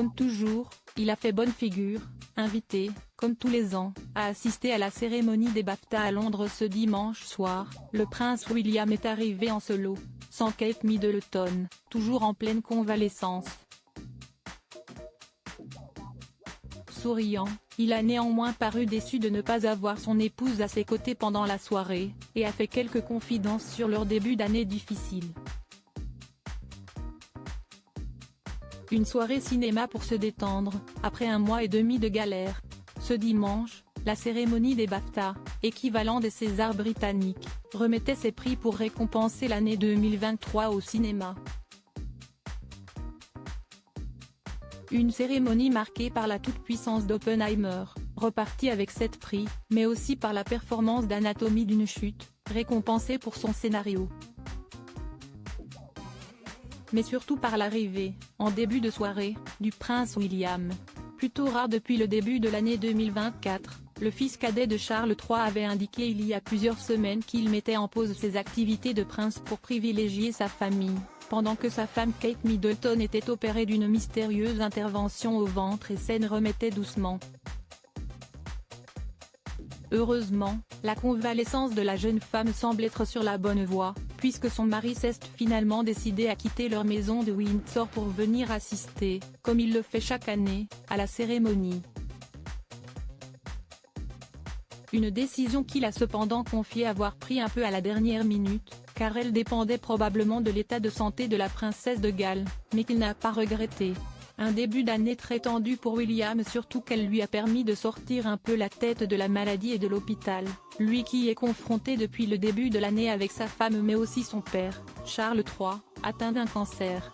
Comme toujours, il a fait bonne figure, invité, comme tous les ans, à assister à la cérémonie des BAFTA à Londres ce dimanche soir. Le prince William est arrivé en solo, sans Kate Middleton, toujours en pleine convalescence. Souriant, il a néanmoins paru déçu de ne pas avoir son épouse à ses côtés pendant la soirée, et a fait quelques confidences sur leur début d'année difficile. Une soirée cinéma pour se détendre, après un mois et demi de galère. Ce dimanche, la cérémonie des BAFTA, équivalent des Césars britanniques, remettait ses prix pour récompenser l'année 2023 au cinéma. Une cérémonie marquée par la toute-puissance d'Oppenheimer, reparti avec 7 prix, mais aussi par la performance d'Anatomie d'une chute, récompensé pour son scénario. Mais surtout par l'arrivée, en début de soirée, du prince William. Plutôt rare depuis le début de l'année 2024, le fils cadet de Charles III avait indiqué il y a plusieurs semaines qu'il mettait en pause ses activités de prince pour privilégier sa famille, pendant que sa femme Kate Middleton était opérée d'une mystérieuse intervention au ventre et s'en remettait doucement. Heureusement, la convalescence de la jeune femme semble être sur la bonne voie, puisque son mari s'est finalement décidé à quitter leur maison de Windsor pour venir assister, comme il le fait chaque année, à la cérémonie. Une décision qu'il a cependant confié avoir pris un peu à la dernière minute, car elle dépendait probablement de l'état de santé de la princesse de Galles, mais qu'il n'a pas regretté. Un début d'année très tendu pour William, surtout qu'elle lui a permis de sortir un peu la tête de la maladie et de l'hôpital, lui qui est confronté depuis le début de l'année avec sa femme mais aussi son père, Charles III, atteint d'un cancer.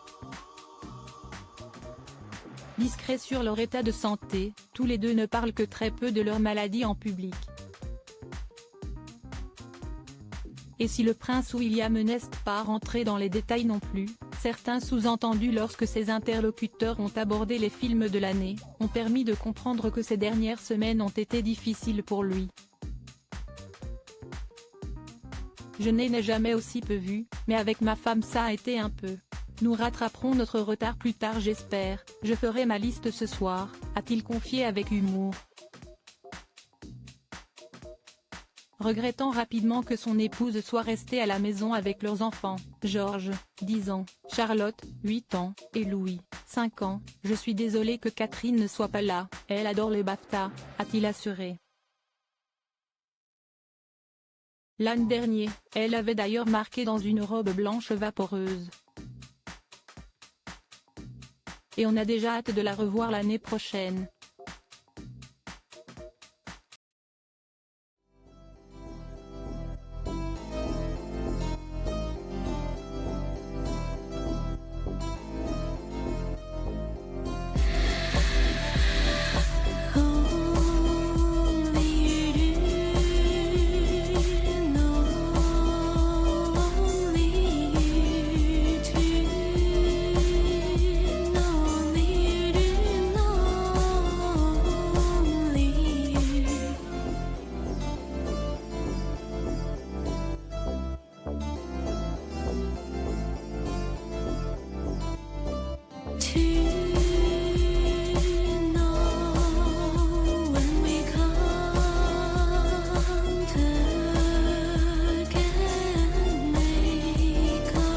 Discrets sur leur état de santé, tous les deux ne parlent que très peu de leur maladie en public. Et si le prince William n'est pas rentré dans les détails non plus, certains sous-entendus lorsque ses interlocuteurs ont abordé les films de l'année, ont permis de comprendre que ces dernières semaines ont été difficiles pour lui. Je n'ai jamais aussi peu vu, mais avec ma femme ça a été un peu. Nous rattraperons notre retard plus tard j'espère, je ferai ma liste ce soir, a-t-il confié avec humour. Regrettant rapidement que son épouse soit restée à la maison avec leurs enfants, George, 10 ans, Charlotte, 8 ans, et Louis, 5 ans, je suis désolé que Catherine ne soit pas là, elle adore les BAFTA, a-t-il assuré. L'an dernier, elle avait d'ailleurs marqué dans une robe blanche vaporeuse. Et on a déjà hâte de la revoir l'année prochaine.